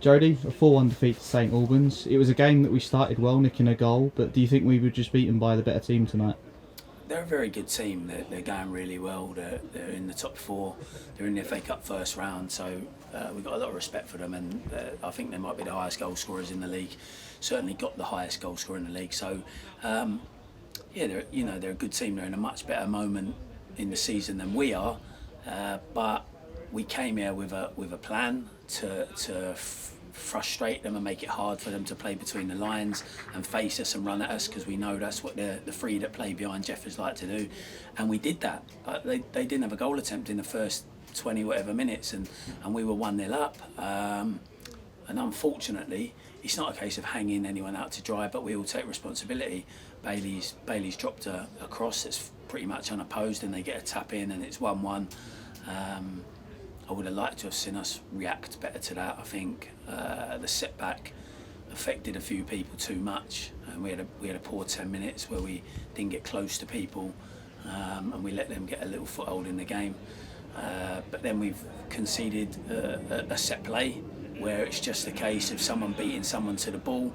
Jody, a 4-1 defeat to St Albans. It was a game that we started well, nicking a goal, but do you think we were just beaten by the better team tonight? They're a very good team. They're going really well. They're in the top four. They're in the FA Cup first round, so we've got a lot of respect for them. And I think they might be the highest goal scorers in the league. Certainly got the highest goal scorer in the league. So they're a good team. They're in a much better moment in the season than we are. But we came here with a plan to frustrate them and make it hard for them to play between the lines and face us and run at us, because we know that's what the three that play behind Jeffers like to do, and we did that. But they didn't have a goal attempt in the first 20 whatever minutes, and we were 1-0 up, and unfortunately it's not a case of hanging anyone out to dry, but we all take responsibility. Bailey's dropped a cross that's pretty much unopposed, and they get a tap in and it's 1-1. I would have liked to have seen us react better to that. I think the setback affected a few people too much, and we had a poor 10 minutes where we didn't get close to people, and we let them get a little foothold in the game. But then we've conceded a set play where it's just a case of someone beating someone to the ball.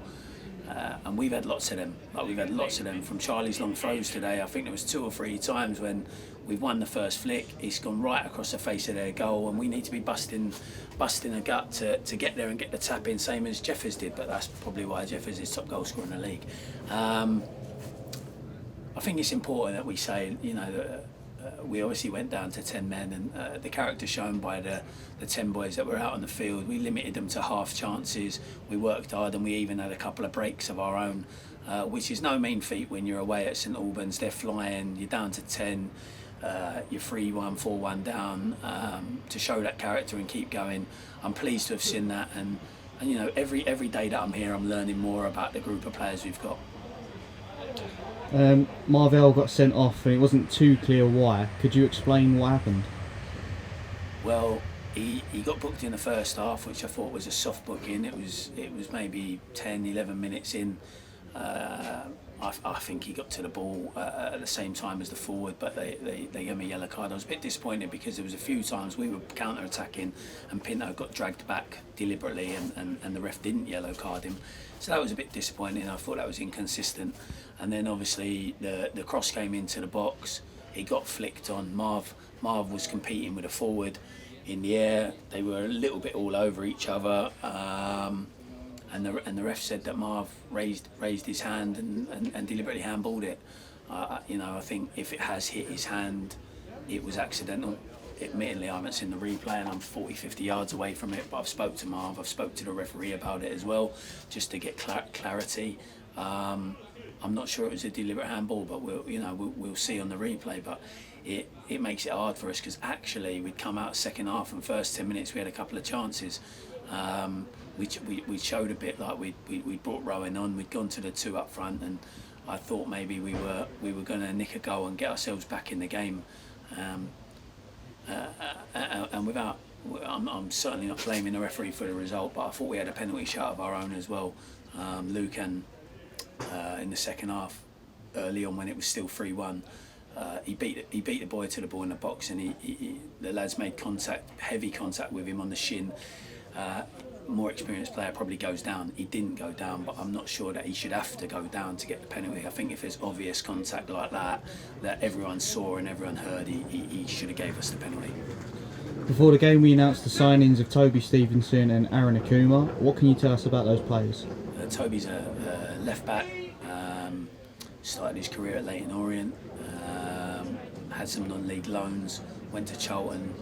And we've had lots of them. We've had lots of them from Charlie's long throws today. I think there was 2 or 3 times when we've won the first flick, it's gone right across the face of their goal, and we need to be busting a gut to get there and get the tap in, same as Jeffers did. But that's probably why Jeffers is top goal scorer in the league. I think it's important that we say, that we obviously went down to 10 men, and the character shown by the 10 boys that were out on the field, we limited them to half chances. We worked hard, and we even had a couple of breaks of our own, which is no mean feat when you're away at St Albans. They're flying, you're down to 10, you're 3-1, 4-1 down, to show that character and keep going. I'm pleased to have seen that, and every day that I'm here, I'm learning more about the group of players we've got. Marvell got sent off and it wasn't too clear why. Could you explain what happened? Well, he got booked in the first half, which I thought was a soft booking. It was maybe 10, 11 minutes in. I think he got to the ball at the same time as the forward, but they gave him a yellow card. I was a bit disappointed because there was a few times we were counter-attacking and Pinto got dragged back deliberately, and the ref didn't yellow card him. So that was a bit disappointing. I thought that was inconsistent. And then obviously the cross came into the box. It got flicked on. Marv was competing with a forward in the air. They were a little bit all over each other. And the ref said that Marv raised his hand and deliberately handballed it. I think if it has hit his hand, it was accidental. Admittedly, I haven't seen the replay and I'm 40-50 yards away from it, but I've spoke to Marv, I've spoke to the referee about it as well, just to get clarity. I'm not sure it was a deliberate handball, but we'll see on the replay. But it makes it hard for us, because actually we'd come out second half and first 10 minutes we had a couple of chances. We showed a bit like we brought Rowan on, we'd gone to the 2 up front, and I thought maybe we were going to nick a goal and get ourselves back in the game. And I'm certainly not blaming the referee for the result, but I thought we had a penalty shot of our own as well. Lucan, in the second half, early on when it was still 3-1, he beat the boy to the ball in the box, and the lads made heavy contact with him on the shin. More experienced player probably goes down. He didn't go down, but I'm not sure that he should have to go down to get the penalty. I think if there's obvious contact like that everyone saw and everyone heard, he should have gave us the penalty. Before the game, we announced the signings of Toby Stevenson and Aaron Akuma. What can you tell us about those players? Toby's a left back. Started his career at Leyton Orient. Had some non-league loans. Went to Charlton.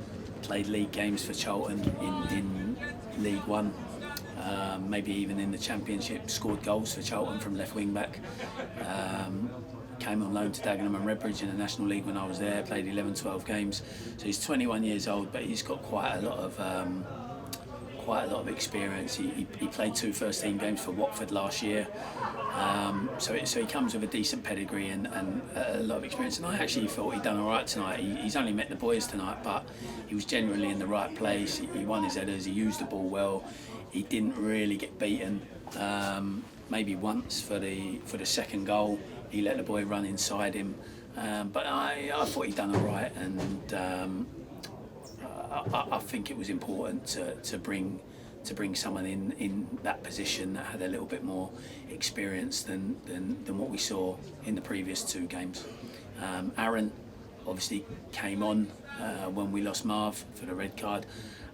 Played league games for Charlton in League One, maybe even in the Championship. Scored goals for Charlton from left wing back. Came on loan to Dagenham and Redbridge in the National League when I was there. Played 11-12 games. So he's 21 years old, but he's got quite a lot of experience. He played 2 first team games for Watford last year. So he comes with a decent pedigree and a lot of experience. And I actually thought he'd done all right tonight. He's only met the boys tonight, but he was generally in the right place. He won his headers. He used the ball well. He didn't really get beaten. Maybe once for the second goal, he let the boy run inside him. But I thought he'd done all right, and I think it was important to bring to bring someone in that position that had a little bit more experience than what we saw in the previous 2 games. Aaron obviously came on when we lost Marv for the red card.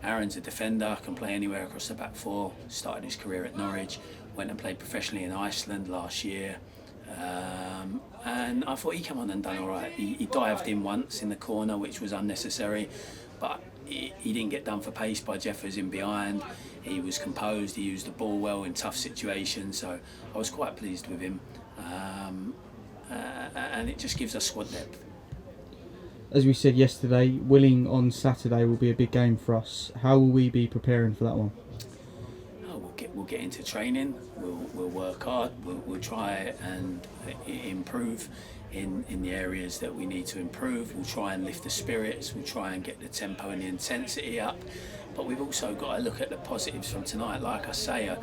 Aaron's a defender, can play anywhere across the back 4, started his career at Norwich, went and played professionally in Iceland last year. And I thought he came on and done all right. He dived in once in the corner, which was unnecessary, but he didn't get done for pace by Jeffers in behind. He was composed, he used the ball well in tough situations, so I was quite pleased with him. And it just gives us squad depth. As we said yesterday, Willing on Saturday will be a big game for us. How will we be preparing for that one? We'll get into training. We'll work hard. We'll try and improve in the areas that we need to improve. We'll try and lift the spirits. We'll try and get the tempo and the intensity up. But we've also got to look at the positives from tonight. Like I say,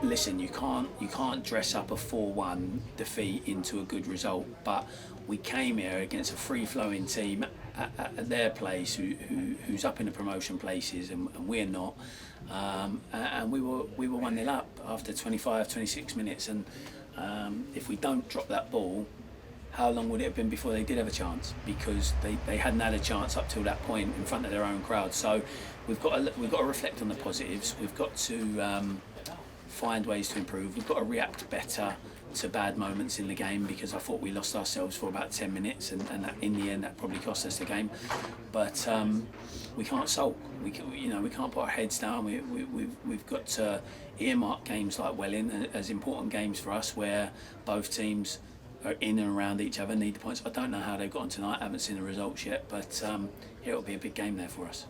listen, you can't dress up a 4-1 defeat into a good result. But we came here against a free-flowing team at their place who's up in the promotion places and we're not. And we were 1-0 up after 25, 26 minutes. And if we don't drop that ball, how long would it have been before they did have a chance? Because they hadn't had a chance up till that point in front of their own crowd. So we've got to reflect on the positives. We've got to find ways to improve. We've got to react better to bad moments in the game, because I thought we lost ourselves for about 10 minutes and that, in the end, that probably cost us the game. But we can't sulk. We can't put our heads down. We've got to earmark games like Welling as important games for us, where both teams are in and around each other, need the points. I don't know how they've gotten tonight. I haven't seen the results yet, but it'll be a big game there for us.